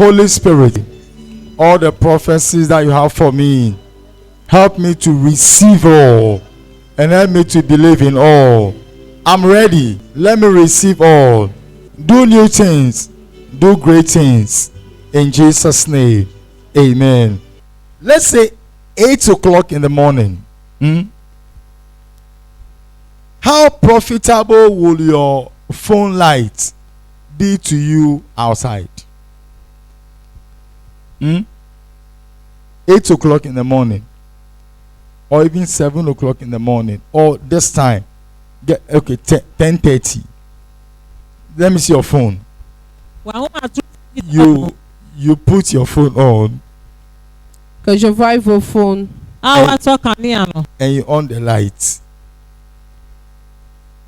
Holy Spirit, all the prophecies that you have for me, help me to receive all and help me to believe in all. I'm ready. Let me receive all. Do new things. Do great things. In Jesus' name. Amen. Let's say 8 o'clock in the morning. How profitable will your phone light be to you outside? 8 o'clock in the morning, or even 7 o'clock in the morning, or this time, 10:30. Let me see your phone. You put your phone on. Que je vois vos phones. And you on the light.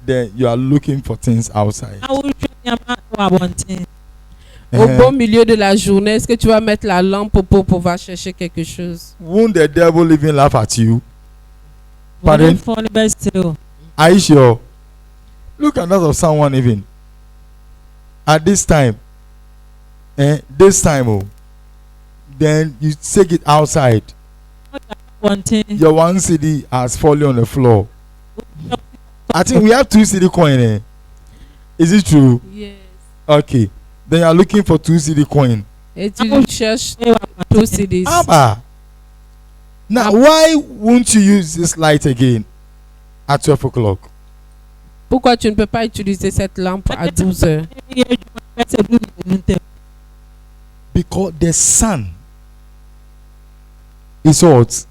Then you are looking for things outside. Au beau milieu de la journée, est-ce que tu vas mettre la lampe pour pouvoir chercher quelque chose? Won't the devil even laugh at you? Pardon? Are you sure? Look at that of someone even. At this time, then you take it outside. Your 1 CD has fallen on the floor. I think we have 2 CD coin. Is it true? Yes. Okay. Then you are looking for 2 CD coin. Et tu cherches 2 CDs. Now, why won't you use this light again at 12 o'clock? Pourquoi tu ne peux pas utiliser cette lampe à 12 heures? Because the sun is hot.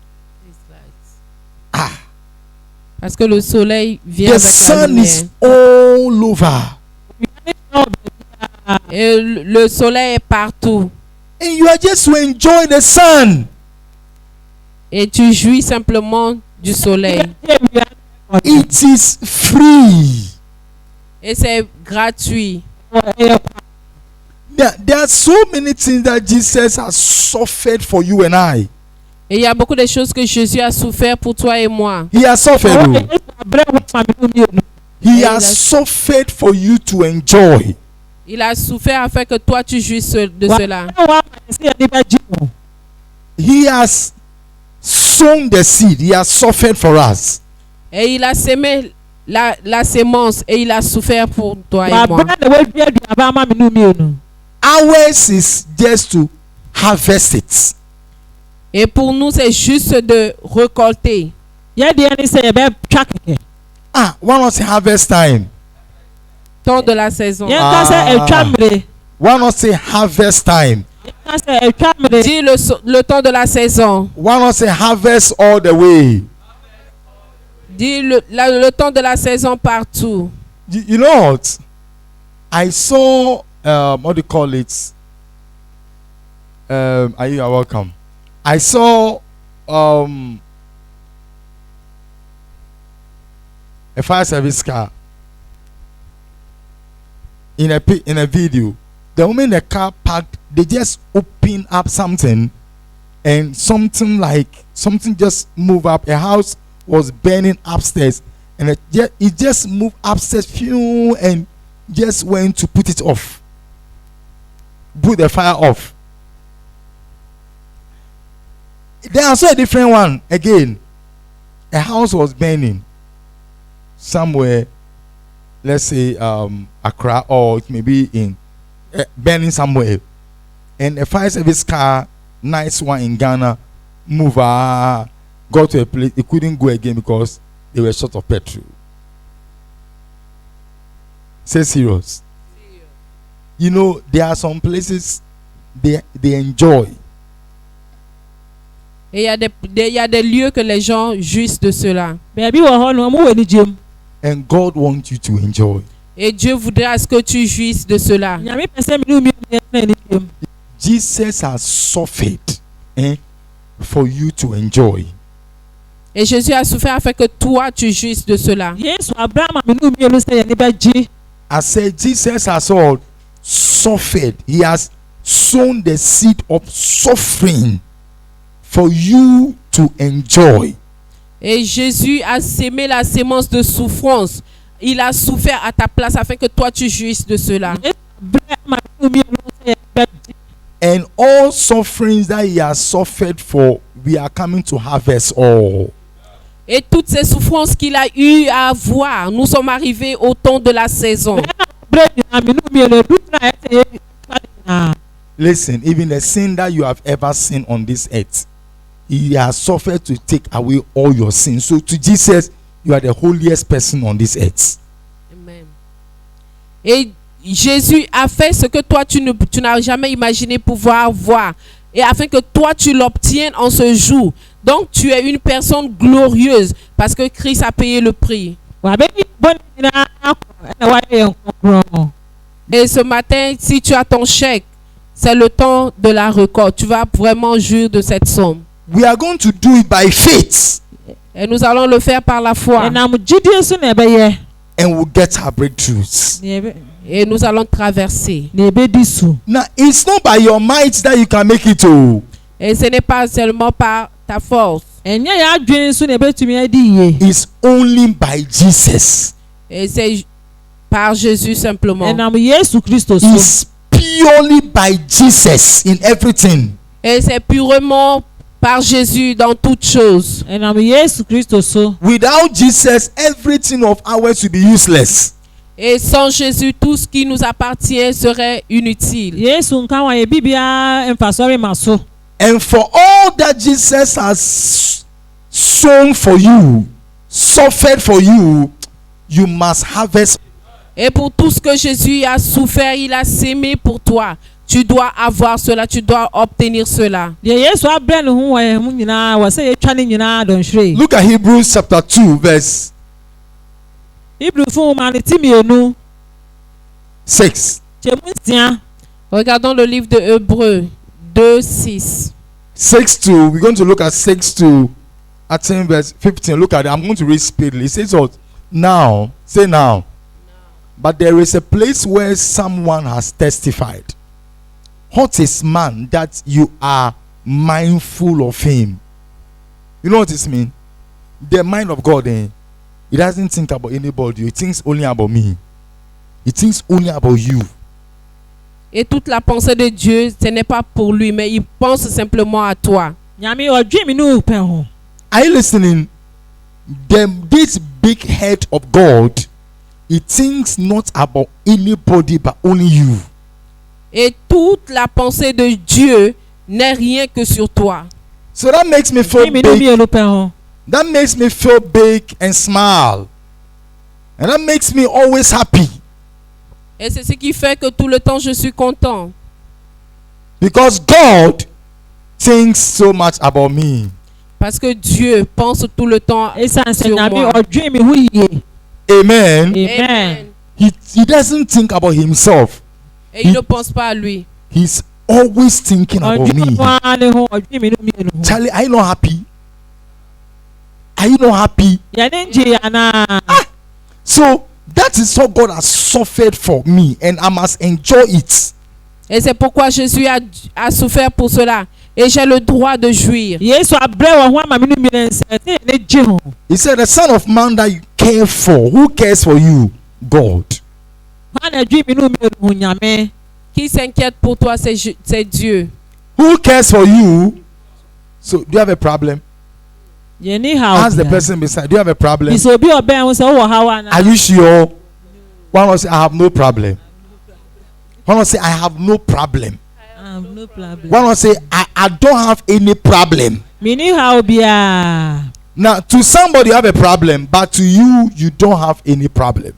Parce que le soleil vient The avec la sun lumière. is all over. Et le soleil est partout. And you are just to enjoy the sun. Et tu jouis simplement du soleil. It is free. Et c'est gratuit. There are so many things that Jesus has suffered for you and I. Et il y a beaucoup de choses que Jésus a souffert pour toi et moi. He has suffered. He has suffered for you to enjoy. Il a souffert afin que toi tu jouisses de cela. He has sown the seed. He has suffered for us. Et il a sémé la sémence et il a souffert pour toi et moi. Ours is just to harvest it. Et pour nous, c'est juste de récolter. When was the harvest time? Temps de la saison. When was the harvest time? Dis le temps de la saison. When was the harvest all the way? Dis le temps de la saison partout. You know what? I saw, what do you call it? You are welcome. I saw a fire service car in a video. The moment the car parked, they just open up something, and something just moved up. A house was burning upstairs, and it just moved upstairs, and just went to put it off, put the fire off. Then I saw a different one again. A house was burning somewhere, let's say Accra, or it may be in burning somewhere, and a fire service car, nice one in Ghana, got to a place. It couldn't go again because they were short of petrol. Say serious. You know, there are some places they enjoy. Et il y a des lieux que les gens jouissent de cela. And God wants you to enjoy. Et Dieu voudrait à ce que tu jouisses de cela. Jesus has suffered for you to enjoy. Et Jésus a souffert afin que toi tu jouisses de cela. I said Jesus has all suffered. He has sown the seed of suffering for you to enjoy. Et Jésus a sémé la sémence de souffrance. Il a souffert à ta place afin que toi tu jouisses de cela. And all sufferings that he has suffered for, we are coming to harvest all. Et toutes ces souffrances qu'il a eu à avoir, nous sommes arrivés au temps de la saison. Listen, even the sin that you have ever sinned on this earth, he has suffered to take away all your sins. So to Jesus, you are the holiest person on this earth. Amen. Et Jésus a fait ce que toi tu n'as jamais imaginé pouvoir voir, et afin que toi tu l'obtiennes en ce jour. Donc tu es une personne glorieuse parce que Christ a payé le prix. Et ce matin, si tu as ton chèque, c'est le temps de la récolte. Tu vas vraiment jouir de cette somme. We are going to do it by faith. Et nous allons le faire par la foi. And we'll get our breakthroughs. Et nous allons traverser. Now, it's not by your might that you can make it. Oh. Et ce n'est pas seulement par ta force. It's only by Jesus. Et c'est par Jésus simplement. It's purely by Jesus in everything. Et c'est purement par Jésus dans toutes choses. Without Jesus, everything of ours will be useless. Et sans Jésus, tout ce qui nous appartient serait inutile. And for all that Jesus has sown for you, suffered for you, you must harvest. Et pour tout ce que Jésus a souffert, il a sémé pour toi. Tu dois avoir cela, tu dois obtenir cela. Look at Hebrews chapter 2 verse 6. Regardons le livre de Hébreux 2:6. 6 to, we're going to look at 6 to, I think verse 15. Look at it. I'm going to read speedily. It says what? Now, say now. But there is a place where someone has testified. What is man that you are mindful of him? You know what this means? The mind of God, he doesn't think about anybody. He thinks only about me. He thinks only about you. Et toute la pensée de Dieu, ce n'est pas pour lui, mais il pense simplement à toi. Are you listening? This big head of God, he thinks not about anybody but only you. Et toute la pensée de Dieu n'est rien que sur toi. So that makes me feel big. That makes me feel big and smile. And that makes me always happy. Et c'est ce qui fait que tout le temps je suis content. Because God thinks so much about me. Parce que Dieu pense tout le temps sur moi. Amen. Amen. He doesn't think about himself. Et il ne pense pas à lui. He's always thinking about me. Charlie, are you not happy? Are you not happy? So that is what God has suffered for me, and I must enjoy it. Et c'est pourquoi Jésus a souffert pour cela. Et j'ai le droit de jouir. He said, the Son of Man that you care for, who cares for you? God. Qui s'inquiète pour toi, c'est Dieu. Who cares for you? So, do you have a problem? Ask the person beside. Do you have a problem? Are you sure? One will say, I have no problem. One will say, I have no problem. One will say, I don't have any problem. Now, to somebody you have a problem, but to you, you don't have any problem.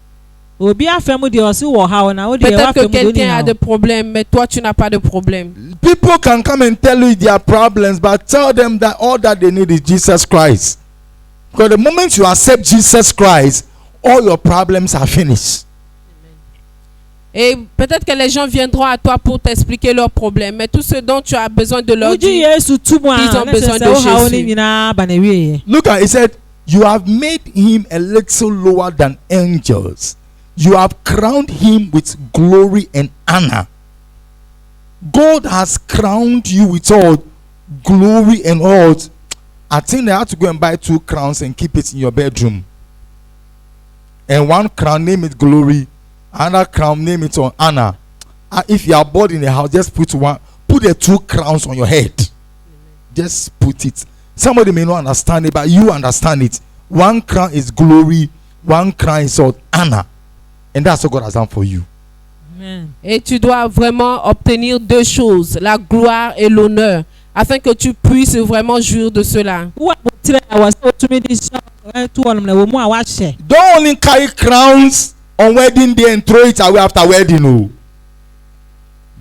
Peut-être que quelqu'un a des problèmes, mais toi tu n'as pas de problème. People can come and tell you their problems, but tell them that all that they need is Jesus Christ. Because the moment you accept Jesus Christ, all your problems are finished. Et peut-être que les gens viendront à toi pour t'expliquer leurs problèmes, mais tout ce dont tu as besoin de leur dire, ils ont besoin de Jésus. Look at it, said, you have made him a little lower than angels. You have crowned him with glory and honor. God has crowned you with all glory and all. I think they have to go and buy 2 crowns and keep it in your bedroom. And one crown, name it glory. Another crown, name it on honor. If you are bored in the house, just put put the 2 crowns on your head. Just put it. Somebody may not understand it, but you understand it. 1 crown is glory, 1 crown is honor. And that's what God has done for you. Amen. Et tu dois vraiment obtenir 2 choses, la gloire et l'honneur, afin que tu puisses vraiment jouir de cela. Don't only carry crowns on wedding day and throw it away after wedding. No.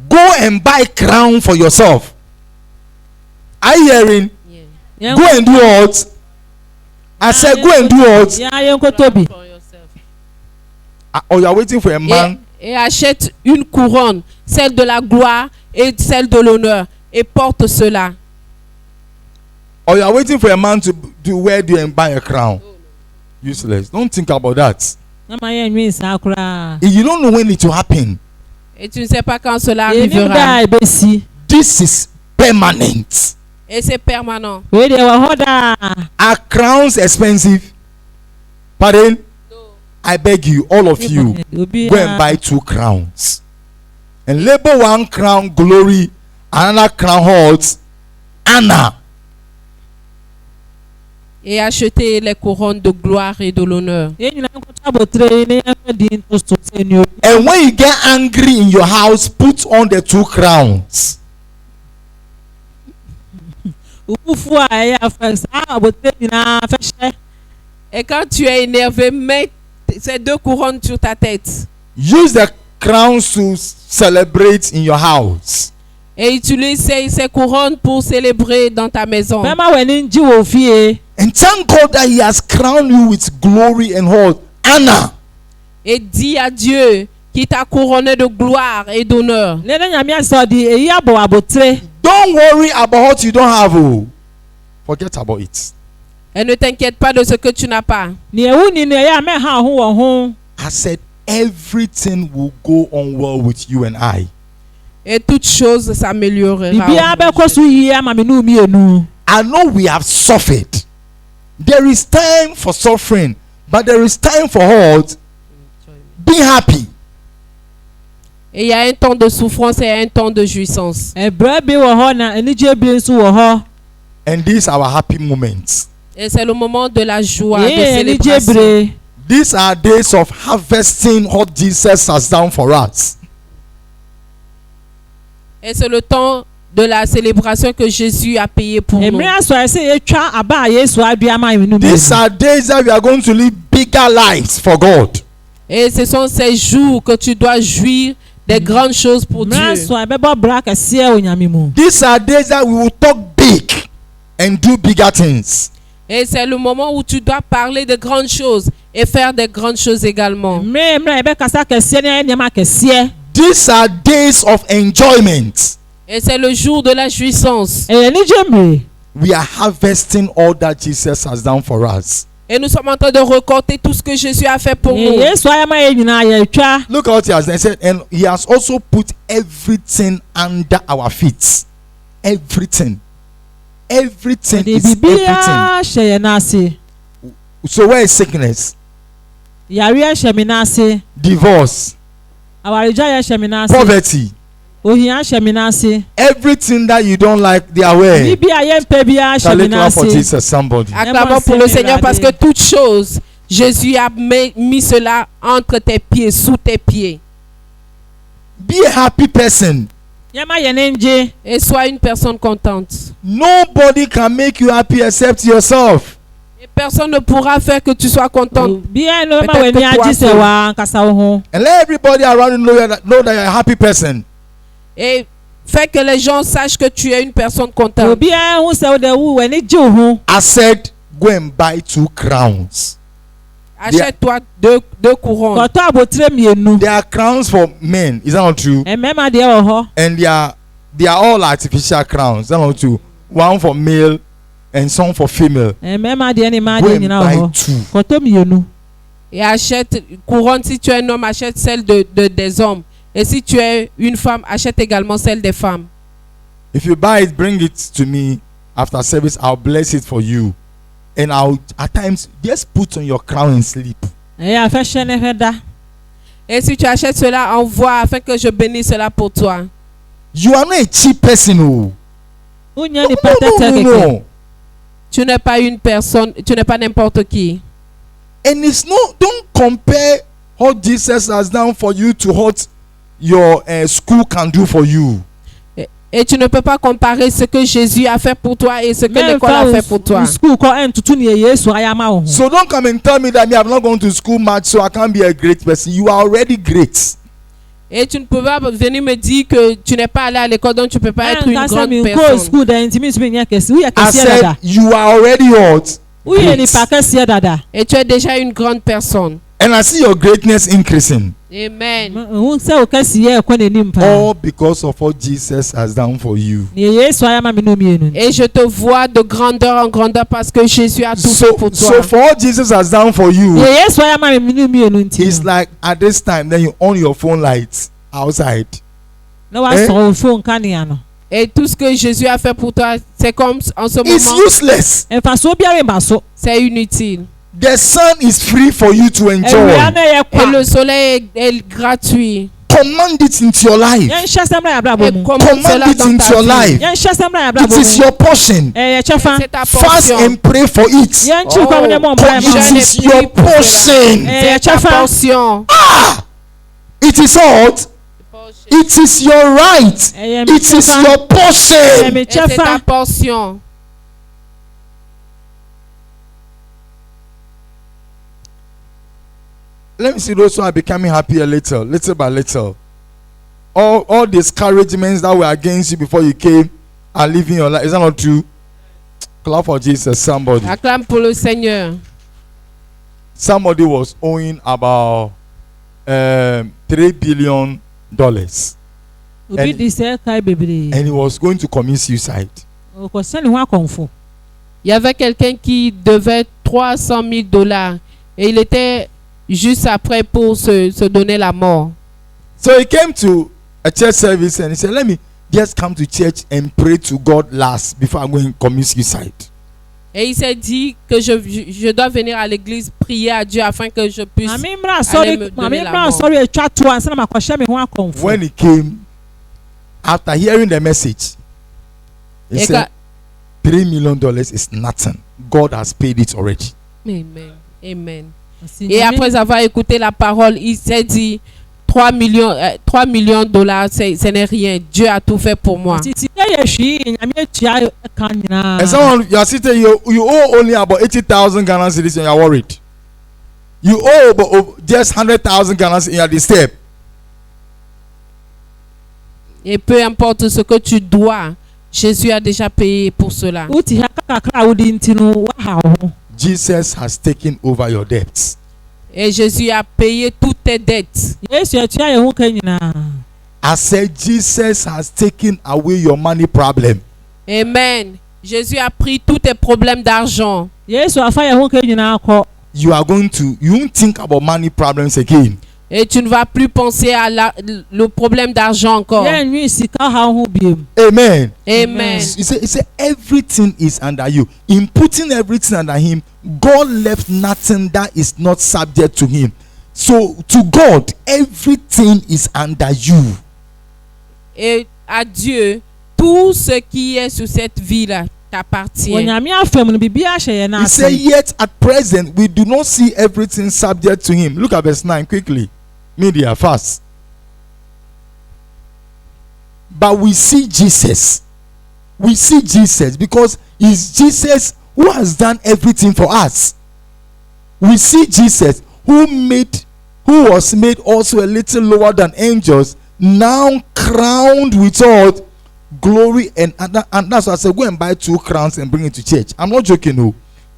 Go and buy crown for yourself. Are you hearing? Yeah. Go and do what? I said go and do what? Or you are waiting for a man. Et achète une couronne, celle de la gloire et celle de l'honneur, et porte cela. Or you are waiting for a man to wear you and buy a crown. Useless. Don't think about that. If you don't know when it will happen. Et tu ne sais pas quand cela arrivera. This is permanent. Et c'est permanent. Are crowns expensive? Pardon? No. I beg you, all of you, go and buy 2 crowns. And label 1 crown glory, another crown holds honor. Et acheter les couronnes de gloire et de l'honneur. And when you get angry in your house, put on the 2 crowns. Et quand tu es énervé, mets ces 2 couronnes sur ta tête. Use the crowns to celebrate in your house. Et utilise ces couronnes pour célébrer dans ta maison. And thank God that He has crowned you with glory and honor. Et dis à Dieu qui t'a couronné de gloire et d'honneur. Don't worry about what you don't have. Oh. Forget about it. Et ne t'inquiète pas de ce que tu n'as pas. I said everything will go on well with you and I. Et toute chose s'améliorera. I know we have suffered. There is time for suffering, but there is time for what? Be happy. Et il y a un temps de souffrance et un temps de jouissance. And these are our happy moments. Et c'est le moment de la joie, de célébration. These are days of harvesting what Jesus has done for us. Et c'est le temps de la célébration que Jésus a payé pour nous. These are days that we are going to live bigger lives for God. Et ce sont ces jours que tu dois jouir des grandes choses pour Dieu. These are days that we will talk big and do bigger things. Et c'est le moment où tu dois parler de grandes choses et faire des grandes choses également. These are days of enjoyment. Et c'est le jour de la jouissance. We are harvesting all that Jesus has done for us. Et nous sommes en train de récolter tout ce que Jésus a fait pour nous. Look at what He has done. He said, and He has also put everything under our feet. Everything. Everything is everything. So where is sickness? Divorce. Poverty. Everything that you don't like, they are where? Shall we clap for Jesus, somebody? Acclamons pour le Seigneur parce que toute chose, Jésus a mis cela entre tes pieds, sous tes pieds. Be a happy person. Et sois une personne contente. Nobody can make you happy except yourself. Et personne ne pourra faire que tu sois contente. And let everybody around you know that you're a happy person. Et fais que les gens sachent que tu es une personne contente. I said, go and buy 2 crowns. Achète-toi deux couronnes. There are crowns for men, is that not true? And they are all artificial crowns, is that not true? One for male and some for female. Go and buy 2. Et achète couronne si tu es un homme, achète celle des hommes. Et si tu es une femme, achète également celle des femmes. If you buy it, bring it to me after service. I'll bless it for you. And I'll at times just put on your crown and sleep. Et si tu achètes cela, envoie afin que je bénisse cela pour toi. You are not a cheap person. Oh. Unya ni No, patete no, keke. no. Tu n'es pas une personne, tu n'es pas n'importe qui. And it's not, don't compare what Jesus has done for you to what your school can do for you. Et tu ne peux pas comparer ce que Jésus a fait pour toi et ce que l'école a fait pour toi. School ko entutu ni Yesu ayama ho. So don't come and tell me that me have not gone to school much, so I can't be a great person. You are already great. Et tu ne peux pas venir me dire que tu n'es pas allé à l'école, donc tu ne peux pas être une grande personne. School da intimi sumi nya kesi. Uya I kesi said dada. you are already what? Uya ni Great. pa kesi dada. Et tu es déjà une grande personne. And I see your greatness increasing. Amen. Un se o kesi ye ko ne nim pa. All because of what Jesus has done for you. Ni Yesu ayama mi no mienu. Et je te vois de grandeur en grandeur parce que Jésus a tout fait pour toi. So for what Jesus has done for Ni you, Yesu ayama mi no mienu nti. it's like at this time then you on your phone lights outside. Na wa so phone kania no. Et tout ce que Jésus a fait pour toi, c'est comme en ce It's moment, useless. En fa so bia we ba so. c'est inutile. The sun is free for you to enjoy. Ewia na ye Et le kwa. soleil est gratuit. Command it into your life. Yan hye semra ya bra Et bomu. commande Command cela it dans into ta your vie. life. Yan hye semra ya bra It is bomu. your portion. Ye chefa. C'est ta Fast portion. and pray for it. Yan chi kwa ne mo mbra It ma. Je n'ai is plus your pour cela. portion. C'est ta portion. It is what? It is your right. It is your portion. Me Et c'est ta chefa. portion. Let me see those who are becoming happy a little by little. All discouragements that were against you before you came are living your life. Is that not true? Clap for Jesus, somebody. Acclame pour le Seigneur. Somebody was owing about $3 billion, Obi di se kai bebre. and he was going to commit suicide. O ko sani ho akonfo. Il y avait quelqu'un qui devait $300,000 et il était juste après pour se donner la mort. So he came to a church service and he said, "Let me just come to church and pray to God last before I go and commit suicide." Et il s'est dit que je dois venir à l'église prier à Dieu afin que je puisse Mami mra aller sorry, me donner mami la mra mort. sorry e twa to ansa na makɔhyɛ me ho akonfo. When he came, after hearing the message, he Et said, $3 million is nothing. God has paid it already. Amen. Amen. Et après avoir écouté la parole, il s'est dit $3 millions, ce n'est rien. Dieu a tout fait pour moi. Titi ye hwi nyame tua ka nyina. And someone, you are sitting, you owe only about 80,000 Ghana cedis and you are worried. You owe about just 100,000 Ghana cedis and you are disturbed. Et peu importe ce que tu dois, Jésus a déjà payé pour cela. Uti ha kakra wodi ntinu wa ha ho. Jesus has taken over your debts. Et Jésus a payé toutes tes dettes. Yesu atua ye ho ka nyina. I said, Jesus has taken away your money problem. Amen. Jésus a pris tous tes problèmes d'argent. Yesu afa ye ho ka nyina akɔ. You won't think about money problems again. Et tu ne vas plus penser à le problème d'argent encore. Ye nwi sika ha ho biem. Amen. Amen. He said everything is under you. In putting everything under him, God left nothing that is not subject to him. So to God, everything is under you. Et à Dieu, tout ce qui est sur cette vie-là t'appartient. Onyame afem no bibia hye ye na He said, ase. yet at present, we do not see everything subject to him. Look at verse 9 quickly. Media, fast. But we see Jesus. We see Jesus because it's Jesus who has done everything for us. We see Jesus who was made also a little lower than angels, now crowned with all glory and that's why I said, go and buy 2 crowns and bring it to church. I'm not joking, no.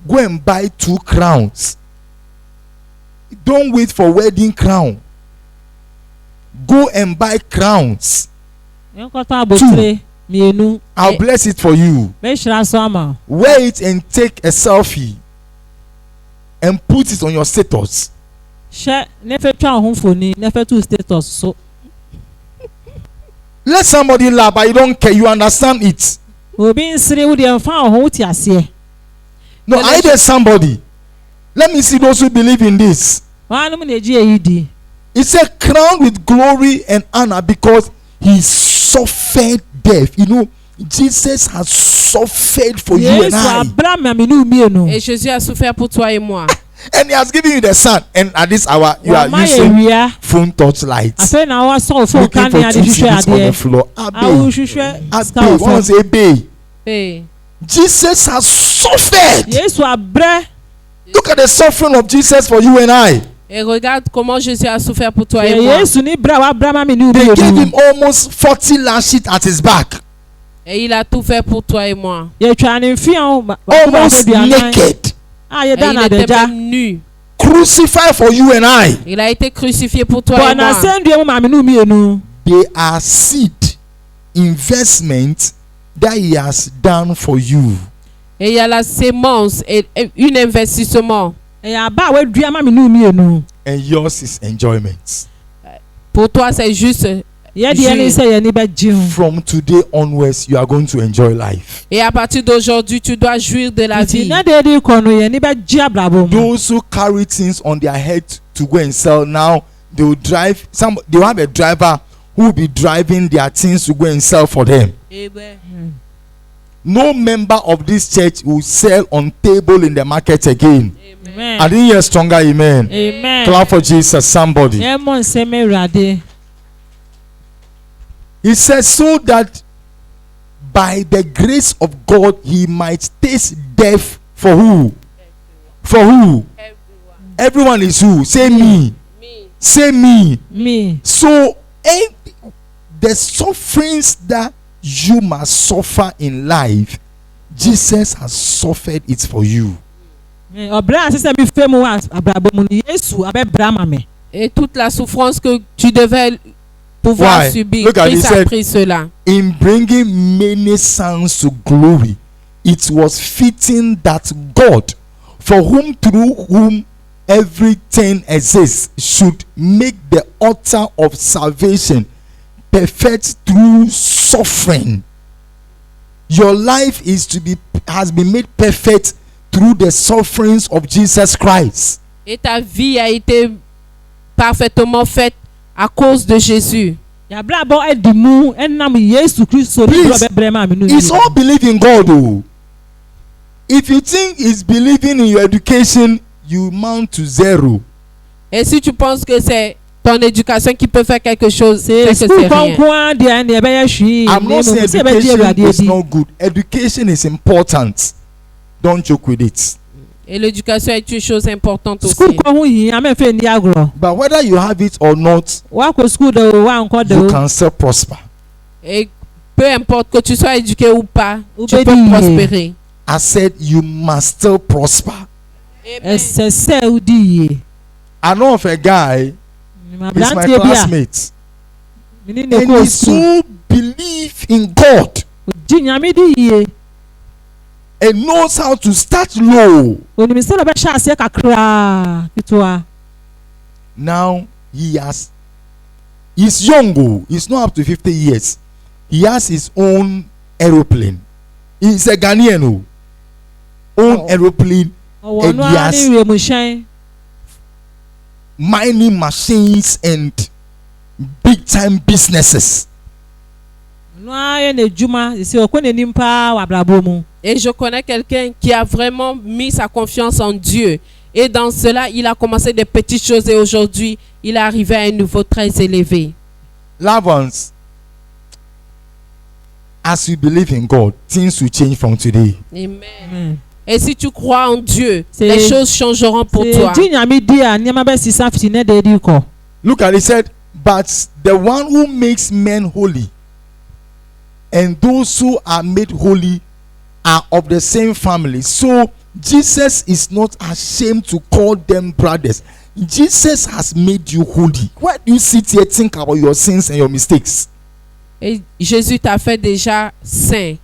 Go and buy 2 crowns. Don't wait for wedding crown. Go and buy crowns. Yonkota abotire mienu. I'll bless it for you. Me hira so ama. Wear it and take a selfie and put it on your status. Hye ne fe twa ho foni, ne fe tu status so. Let somebody laugh, but you don't care. You understand it. Obi nsiri wo de mfa ho ti ase. No, I did somebody. Let me see those who believe in this. Wanum na eji eyi di. It's a crown with glory and honor because He suffered death. You know, Jesus has suffered for you and Yesu I. abra mami nu mienu. Et Jésus a souffert pour toi et moi. And he has given you the sun. And at this hour, you are Wama using ewia. phone torchlights. Afei na wa so phone Looking kan for ni two ade hwehwe CDs on the ade. floor. Awu Abe. hwehwe Abe. star One phone. say Abe. Hey. Jesus has suffered. Yesu abrɛ. Look at the suffering of Jesus for you and I. Et regarde comment Jésus a souffert pour toi et moi. Yesu ni bra wa bra mami nu They gave him mienu. almost 40 lashes at his back. Et il a tout fait pour toi et moi. Ye twa ne fian Almost naked. Ah ye Et da il na était deja. même nu. Crucified for you and I. Il a été crucifié pour toi et Bona moi. sendue mu mami nu mienu. They are seed investment that he has done for you. Et il y a la sémence et un investissement. E ya ba we dua mami nu mienu. And yours is enjoyment. Pour toi, c'est juste. Ye de ni say ye ni be jin. From today onwards, you are going to enjoy life. Et à partir d'aujourd'hui, tu dois jouir de la Ti vie. na de di ko no ye ni be ji abrabo mu. Those who carry things on their head to go and sell now, they will drive. They will have a driver who will be driving their things to go and sell for them. No member of this church will sell on table in the market again. Amen. I didn't hear stronger amen. Amen. Clap for Jesus, somebody. Ye mo nse me rade. He says, so that by the grace of God he might taste death for who? For who? Everyone is who? Say me. Say me. Me. So the sufferings that you must suffer in life, Jesus has suffered it for you. Obra asese mi fe mu wa abrabo mu ni Yesu abe bra mami. Et toute la souffrance que tu devais pouvoir Why? subir, Look at it, Christ he a said- pris cela. In bringing many sons to glory, it was fitting that God, for whom through whom everything exists, should make the author of salvation perfect through suffering. Your life has been made perfect through the sufferings of Jesus Christ. Et ta vie a été parfaitement faite à cause de Jésus. Ya bra bo edimu enam Yesu Kristo ni Please, bro be bra mami nu. It's all believe in God. Oh. If you think it's believing in your education, you mount to zero. Et si tu penses que c'est ton éducation qui peut faire quelque chose, c'est Se que school c'est rien. konkon de an de be ye hwi. I'm not saying education is not good. Education is important. Don't joke with it. Et l'éducation est une chose importante School aussi. ko hu yin am fe ni agro. But whether you have it or not, Wa ko school de wa nko de. you can still prosper. Et peu importe que tu sois éduqué ou pas, Ou tu peux béni. prospérer. I said you must still prosper. Ese se udi ye. I know of a guy, Ma he's my blantie bia. classmate, Mini ne and ko he school. so believe in God Ji nyame di ye. and knows how to start low. Oni se lo be sha ase kakra. Kitwa. Now he's young, oh, he's not up to 50 years. He has his own aeroplane. He's a Ghanaian, oh. Own aeroplane, Owo no yes. ani we mu hyen. mining machines and big time businesses. No aye na ejuma, se o ko ne nimpa wa brabo mu. Et je connais quelqu'un qui a vraiment mis sa confiance en Dieu. Et dans cela, il a commencé des petites choses et aujourd'hui, il est arrivé à un niveau très élevé. Loved ones, as you believe in God, things will change from today. Amen. Et si tu crois en Dieu, C'est- les choses changeront pour toi. Se ji nyame di a niam be sisa fiti ne de di ko. Look at it, said, but the one who makes men holy and those who are made holy are of the same family. So Jesus is not ashamed to call them brothers. Jesus has made you holy. Why do you sit here think about your sins and your mistakes? Et Jésus t'a fait déjà saint.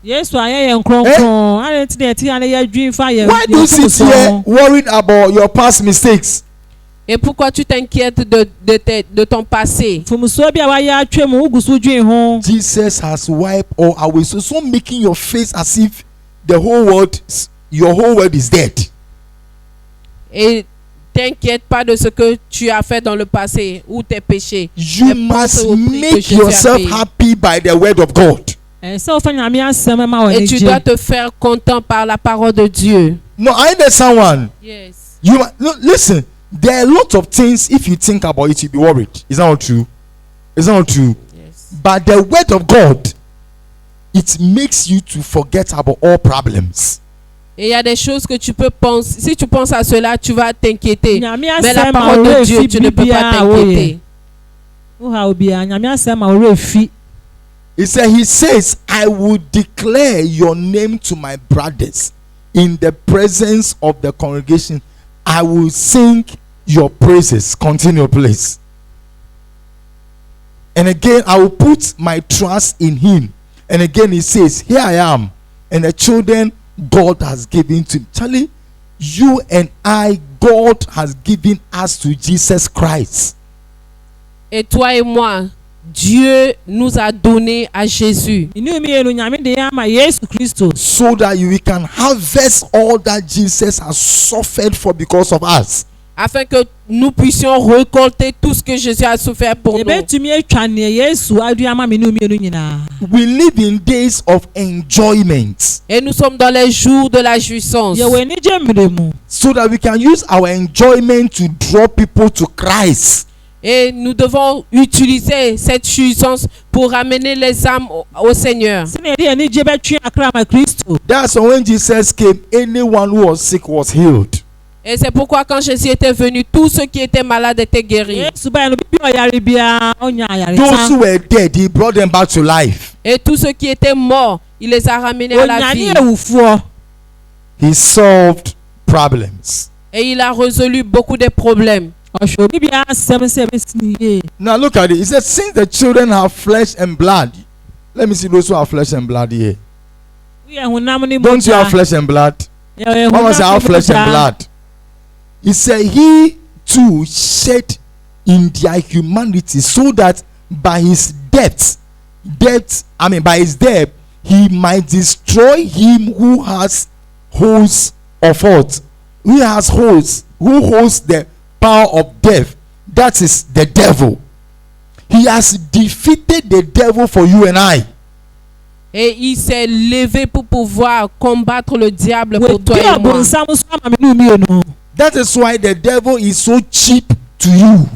Yesu aye ye nkronkron. Ane ti de ti ane ye dwin fa ye. Why do you sit here worried about your past mistakes? Et pourquoi tu t'inquiètes de ton passé? Fumuso bia wa ya twem ugusu dwin ho. Jesus has wiped all away. So making your face as if your whole world is dead. Et t'inquiète pas de ce que tu as fait dans le passé ou tes péchés. You Mais pense must au prix que make Jésus a yourself payé. happy by the word of God. Sɛ wofa nyame asɛm ma wɔ Et tu dois anigye te faire content par la parole de Dieu. No, I know someone. Yes. You no, listen. There are a lot of things. If you think about it, you'll be worried. Is that not true? Is that not true? Yes. But the word of God, it makes you to forget about all problems. Et il y a des choses que tu peux penser. Si tu penses à cela, tu vas t'inquiéter. nyame Mais la asɛm a parole de ɔwerɛ Dieu, fi tu ne peux pas biribiara a woyɛ t'inquiéter. wohaw biara nyame asɛm a ɔwerɛ fi He says, I will declare your name to my brothers in the presence of the congregation. I will sing your praises. Continue, please. And again, I will put my trust in him. And again, he says, here I am. And the children God has given to Charlie, you and I, God has given us to Jesus Christ. Et toi et moi, Dieu nous a donné à Jésus. ne mmienu nyame de yɛn ama yesu kristo So that we can harvest all that Jesus has suffered for because of us. Afin que nous puissions récolter tout ce que Jésus a souffert pour nous. yɛbɛtumi atwa nea yesu adua ama me ne mmienu nyinaa We live in days of enjoyment, Et nous sommes dans les jours de la jouissance. yɛwɔ anigye mmerɛ mu so that we can use our enjoyment to draw people to Christ. Et nous devons utiliser cette jouissance pour ramener les âmes au Seigneur. sɛnea yɛde anigye bɛtwe akra ama kristo That's why when Jesus came, anyone who was sick was healed. Et c'est pourquoi quand Jésus était venu, tous ceux qui étaient malades étaient guéris. yesu bae no bibi a ɔyare biara ɔnya Those ayaresa who were dead, he brought them back to life. Et tous ceux qui étaient morts, il les a ramenés à la vie. onyane awufoɔ He solved problems. Et il a résolu beaucoup de problèmes. ɔhwɛ obi biara asɛm sɛ ɛbɛsi yie Now look at it. He said, since the children have flesh and blood, let me see those who have flesh and blood here. woyɛ honam ne Don't you have mogya flesh and blood? yɛwɔ One must honam have ne flesh and mogya blood. He said, he too shed in their humanity, so that by his death, by his death, he might destroy him who has holds of what? Who holds the power of death. That is the devil. He has defeated the devil for you and I. Et il s'est levé pour pouvoir combattre le diable pour toi wɔdi et moi. ɔbonsam so ama me ne mmienu That is why the devil is so cheap to you.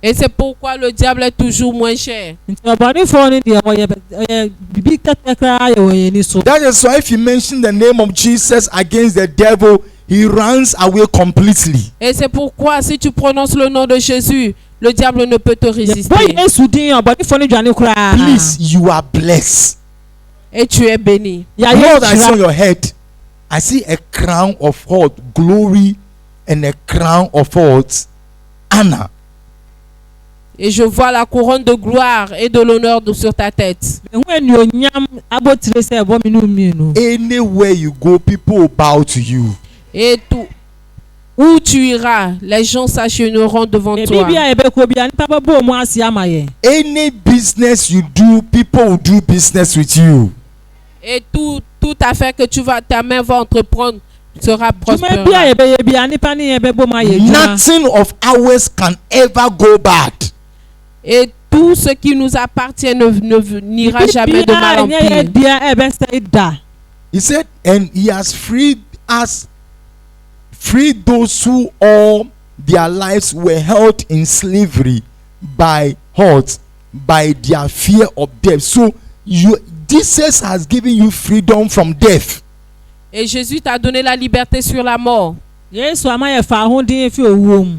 Et c'est pourquoi le diable est toujours moins cher. nti ɔbɔnefoɔ no deɛ ɔyɛ bibi kɛtɛ koraa yɛ wɔ yɛn ani so That is why if you mention the name of Jesus against the devil, he runs away completely. Et c'est pourquoi si tu prononces le nom de Jésus, le diable ne peut te résister. yɛbɔ yesu din ɔbɔnefoɔ no dwane koraa Please, you are blessed. Et tu es béni. yɛayɛ Lord, I see on nhyira your head, I see a crown of what? Glory and a crown of what? Honor. Et je vois la couronne de gloire et de l'honneur sur ta tête. mehu anuonyam abotire sɛ ɛbɔ me ne mmienu Anywhere you go, people will bow to you. Et tout, où tu iras, les gens s'agenouilleront devant toi. ebi a yɛbɛkɔ bia nipa bɛbɔ mu ase ama yɛn Any business you do, people will do business with you. Et toute affaire que ta main va entreprendre sera dwuma bi a prospère. yɛbɛyɛ bia nipa ne yɛbɛbɔ mu ayɛ dwuma Nothing of ours can ever go bad. Et tout ce qui nous appartient n'ira jamais de mal en biara ɛnyɛ yɛ pire. deɛ ɛbɛsɛe da He said, and he has freed those who all their lives were held in slavery by what? By their fear of death. So Jesus has given you freedom from death. Et Jésus t'a donné la liberté sur la mort. yesu ama yɛ fa ahoɔden fi owuo mu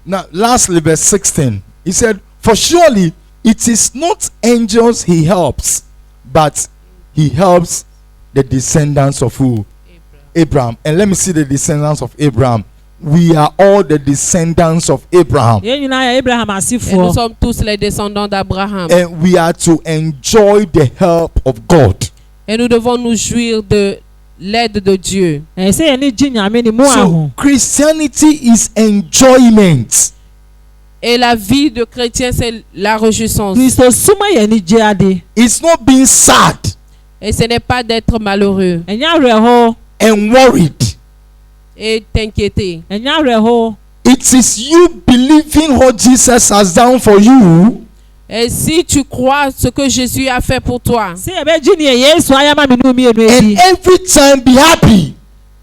Now, lastly, verse 16. He said, for surely it is not angels he helps, but he helps the descendants of who? Abraham. And let me see the descendants of Abraham. We are all the descendants of Abraham. yɛn nyinaa yɛ abraham Et nous asefoɔ sommes tous les descendants d'Abraham. And we are to enjoy the help of God. Et nous devons nous jouir de l'aide de Dieu. ɛyɛ sɛ yɛne gye nyame ne mu So aho Christianity is enjoyment. Et la vie de chrétien, c'est la réjouissance. kristo suma yɛ ne gye ade It's not being sad Et ce n'est pas d'être malheureux ɛnyɛ awerɛhɔ and worried. et t'inquiéter. ɛnyɛ awerɛho. It is you believing what Jesus has done for you. Et si tu crois ce que Jésus a fait pour toi, sɛ yɛbɛgye neɛ yesu ayɛ ma me ne wo mmienu And adi. every time be happy.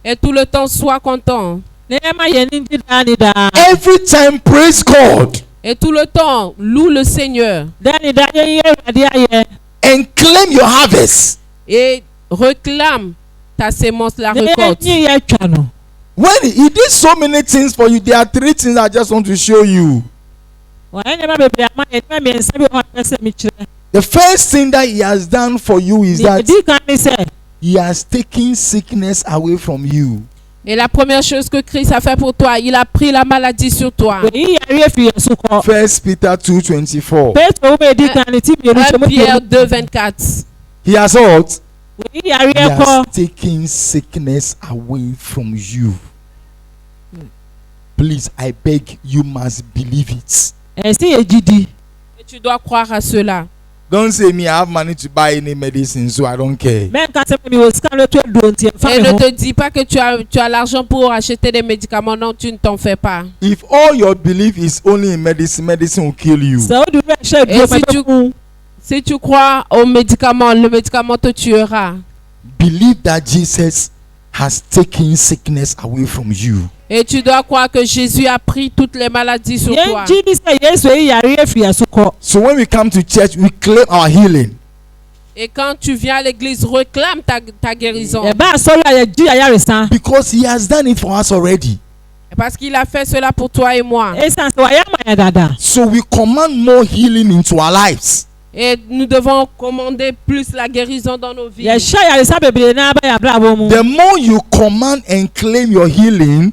et tout le temps sois content, na yɛma yɛne ndi daa ne daa. Every time praise God. et tout le temps loue le Seigneur daa ne daa yɛnyɛ Awurade ayɛ. And claim your harvest. et réclame ta sémence, la na récolte. yɛnyi yɛatwa no. When he did so many things for you, there are 3 things I just want to show you. wɔyɛ nneɛma bebree ama yɛ nneɛma mmiɛnsa bi wɔ hɔ a pɛ sɛ mekyerɛ. The first thing that he has done for you is deɛ that ɛdi kan ne sɛ he has taken sickness away from you. Et la première chose que Christ a fait pour toi, il a pris la maladie sur toi. wɔyi yareɛ firi yɛ so kɔ. 1 Peter 2:24. petro wo bɛ edi kan ne ti mmienu 1 kyɛ mu Pierre mmienu. 2:24. He has what? wɔyi He yareɛ kɔ. has taken sickness away from you. Please, I beg, you must believe it. ɛsɛ yɛ gidi. Et tu dois croire à cela. Don't say me, I have money to buy any medicine, so I don't care. mɛnka sɛ mi wɔ sika no to aduro nti ɛfa Et mi ne ho. te dis pas que tu as l'argent pour acheter des médicaments. Non, tu ne t'en fais pas. If all your belief is only in medicine, medicine will kill you. sɛ o dun bɛ hyɛ Et duro si tu- mɛ kun. Si tu crois aux médicaments, le médicament te tuera. Believe that Jesus has taken sickness away from you. Et tu dois croire que Jésus a pris toutes les maladies sur toi. yɛn gyi ni sɛ yesu eyi yareɛ firi yɛ so kɔ. So when we come to church, we claim our healing. Et quand tu viens à l'église, réclame ta guérison. yɛba asɔre a yɛgyi ayaresan. Because he has done it for us already. Parce qu'il a fait cela pour toi et moi. esan sɛ wɔyɛ ama yɛ dada. So we command more healing into our lives. Et nous devons commander plus la guérison dans nos vies. yɛhyɛ ayaresan bebree na aba yɛ abrabɔ mu. The more you command and claim your healing,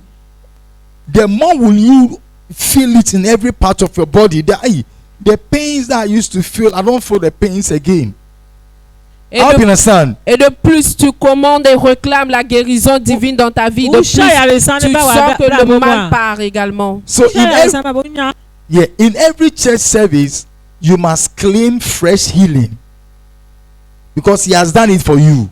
the more will you feel it in every part of your body. The pains that I used to feel, I don't feel the pains again. Et How do you de, understand? et de plus tu commandes et réclames la guérison divine dans ta vie, de plus wohyɛ ayaresan tu ne ba sens wɔ que le abrabɔ mu mal a. part également. So wohyɛ ayaresan ba bɔ nya. in every church service, you must claim fresh healing. Because he has done it for you.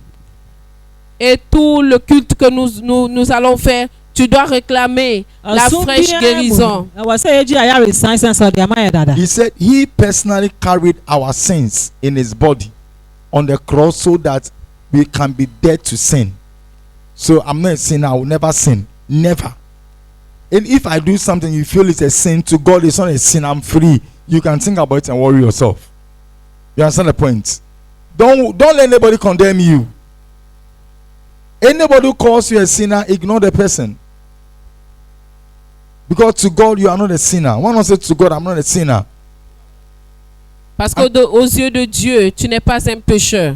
Et tout le culte que nous allons faire, tu dois réclamer la fraîche guérison. ɛwɔ sɛ yɛgyi ayaresan esan sɛ ɔde ama yɛ dada. He said he personally carried our sins in his body on the cross so that we can be dead to sin. So I'm not a sinner, I will never sin. Never. And if I do something you feel it's a sin, to God it's not a sin, I'm free. You can think about it and worry yourself. You understand the point? Don't let anybody condemn you. Anybody who calls you a sinner, ignore the person. Because to God you are not a sinner. One will say to God, I'm not a sinner. Parce que aux yeux de Dieu, tu n'es pas un pécheur.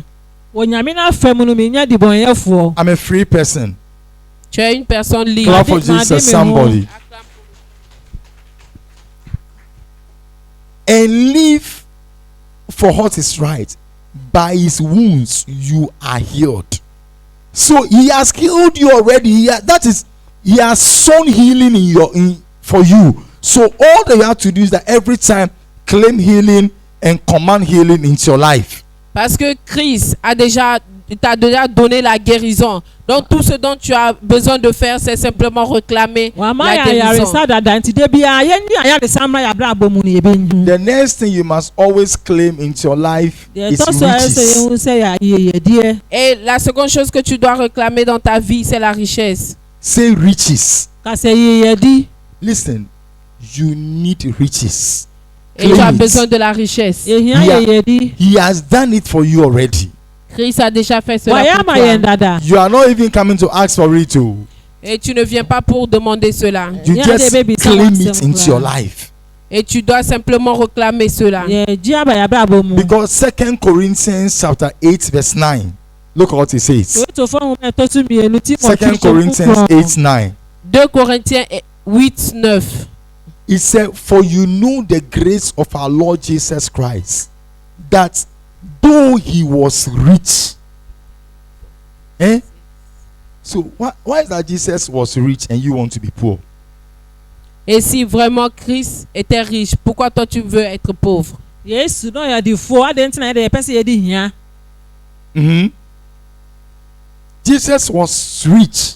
onyame na fɛ mu no mi nya dibɔnyɛfoɔ. I'm a free person. Tu es une personne libre. Clap for Made me Jesus, whole. somebody. And live for what is right. By his wounds you are healed. So he has healed you already. He has sown healing for you. So all that you have to do is that every time claim healing and command healing into your life. Parce que Christ t'a déjà donné la guérison. Donc tout ce dont tu as besoin de faire, c'est simplement réclamer wama la yɛ guérison. ayaresa dada nti de bia yɛndi ayaresan mra yɛ abrabɔ mu no yɛbɛnhu. The next thing you must always claim into your life deɛ is ɛtɔ so a ɛsɛ riches. yɛhu sɛ yɛyɛdeɛ. Et la seconde chose que tu dois réclamer dans ta vie, c'est la richesse. Say riches. ka sɛ yɛyɛdi. Listen, you need riches. Et tu as Claim it. besoin de la richesse. yɛhia Yeah. yɛyɛdi. He has done it for you already. Christ a déjà fait cela wɔyɛ pour ama yɛn toi. dada. You are not even coming to ask for it. Oh. Et tu ne viens pas pour demander cela. You Yeah, just they baby, claim someone it say, into your life. Et tu dois simplement réclamer cela. yɛgyi aba yɛ abrabɔ mu. Because 2 Corinthians chapter 8 verse 9. Look what it says. tòótọ́ fún ọmọ ẹ̀tọ́ tún mìíràn tí mo 2 Corinthians 8 9. 2 Corinthiens 8, 9. It said, for you know the grace of our Lord Jesus Christ, that though he was rich. So why is that Jesus was rich and you want to be poor? Et si vraiment Christ était riche, pourquoi toi tu veux être pauvre? yesu náà yɛ di fo adi ntina yɛ de yɛ pɛ sɛ yɛ di hia. Jesus was rich.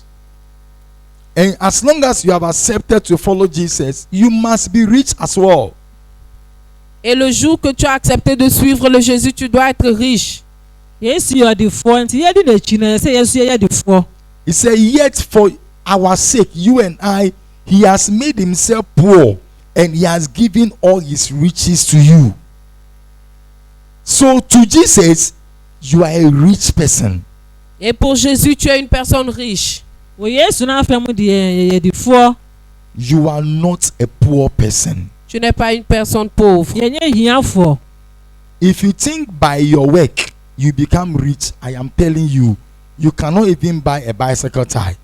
And as long as you have accepted to follow Jesus, you must be rich as well. Et le jour que tu as accepté de suivre le Jésus, tu dois être riche. Yesu yɛ ɔdifoɔ nti yɛdi n'akyi no yɛsɛ Yesu yɛ ɔdifoɔ. He said, yet for our sake, you and I, he has made himself poor and he has given all his riches to you. So to Jesus, you are a rich person. Et pour Jésus, tu es une personne riche. Wɔ Yesu n'afɛ mu deɛ yɛ ɔdifoɔ. You are not a poor person. Tu n'es pas une personne pauvre. Yɛnyɛ hiafoɔ. If you think by your work you become rich, I am telling you, you cannot even buy a bicycle tire.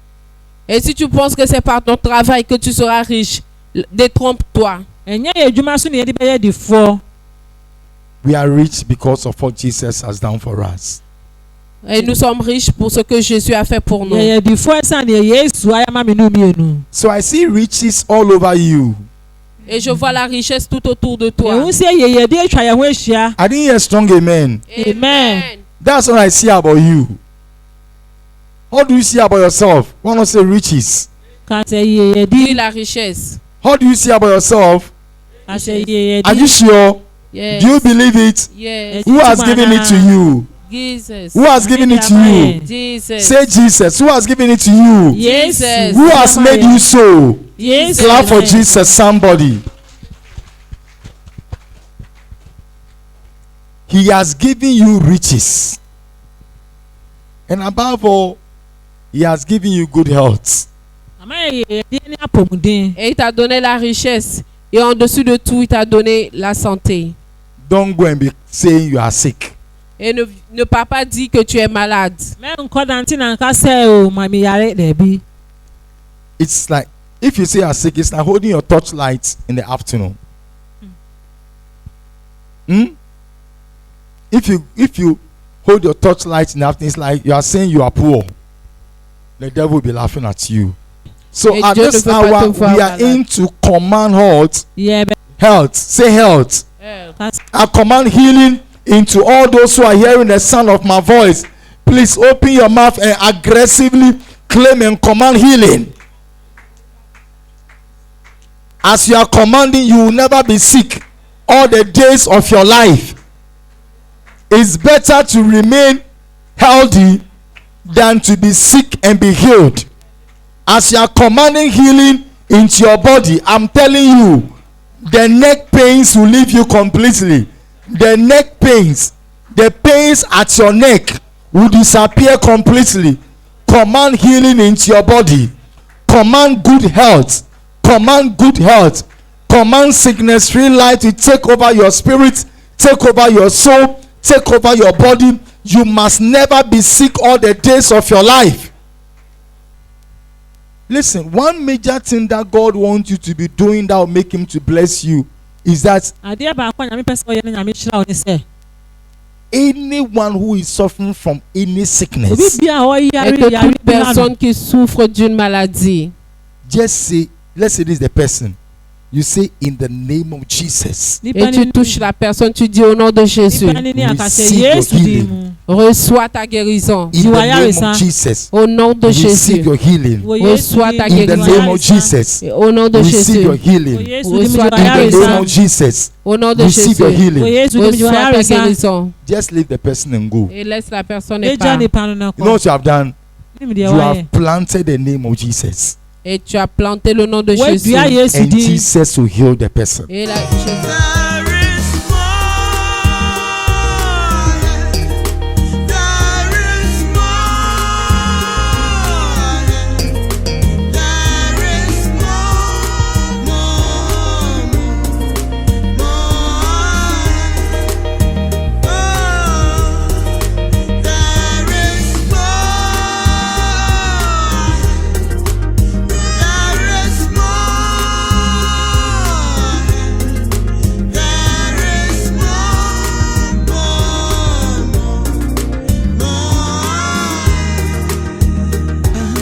Et si tu penses que c'est par ton travail que tu seras riche, détrompe-toi. Ɛnyɛ yɛ adwuma so na yɛde bɛyɛ ɔdifoɔ. We are rich because of what Jesus has done for us. Et nous sommes riches pour ce que Jésus a fait pour nous. Yɛyɛ ɔdifoɔ ɛsan deɛ Yesu ayɛ ma me no mmienu. So I see riches all over you. Et je vois la richesse tout autour de toi. Ehu sɛ yɛyɛ de atwa yɛn ho ahyia. I didn't hear a strong amen. Amen. That's what I see about you. How do you see about yourself? One will say riches. Ka sɛ yɛyɛ Dis di. la richesse. How do you see about yourself? Ka sɛ yɛyɛ Are di. you sure? Yes. Do you believe it? Yes. Who has given it to you? Jesus. Who has given it to you? Jesus. Say Jesus. Who has given it to you? Yesu. Who has made you so? Yesu. Clap for Jesus, somebody. He has given you riches. And above all, he has given you good health. Ama yɛyɛ di ne apɔmuden. Et il t'a donné la richesse. Et en dessus de tout, il t'a donné la santé. Don't go and be saying you are sick. Et ne pas dire que tu es malade. Mɛ nkɔ dante na nka sɛ o ma mi yare dɛbi. It's like, if you say you are sick, it's like holding your torchlight in the afternoon. If you hold your torchlight in the afternoon, it's like you are saying you are poor. The devil will be laughing at you. So Et at Dieu this ne veut pas hour, te voir we are malade. into command health. Yɛ bɛ Health. Say health. ka I command healing into all those who are hearing the sound of my voice. Please open your mouth and aggressively claim and command healing. As you are commanding, you will never be sick all the days of your life. It's better to remain healthy than to be sick and be healed. As you are commanding healing into your body, I'm telling you, the neck pains will leave you completely. The neck pains, the pains at your neck will disappear completely. Command healing into your body. Command good health. Command good health. Command sickness-free life to take over your spirit, take over your soul, take over your body. You must never be sick all the days of your life. Listen, one major thing that God wants you to be doing that will make him to bless you is that adeɛ baako a nyame pɛ sɛ ɔyɛ no nyame hyira wo ne sɛ anyone who is suffering from any obi sickness, bia a Et ɔyare que yare toute bi ma no personne qui souffre d'une maladie, just say, let's say this is the person. You say in the name of Jesus, nipa et tu ne touches la personne, tu dis au nom de Jésus, nipa ne ni aka sɛ Receive your Yesu di healing. mu reçois ta guérison. in You the are name Yarisa. of Jesus, Au nom de receive Jésus. your healing. wɔ Yesu Reçois ta di mu In the guérison. name of Jesus, Et au nom de receive your Jésus. wɔ healing. Yesu di mu Reçois wɔ ta In the name guérison. of Jesus, Au nom de receive your Jésus. wɔ healing. Yesu di mu wɔ Reçois ta Yarisa guérison. Just leave the person and go. Et laisse la personne egya part. nipa no na You know kɔ what you have done? nim deɛ You wayɛ have planted the name of Jesus, Et tu as planté le nom de Jésus. wadua Yesu and di Jesus will heal the person. Et là, Jésus.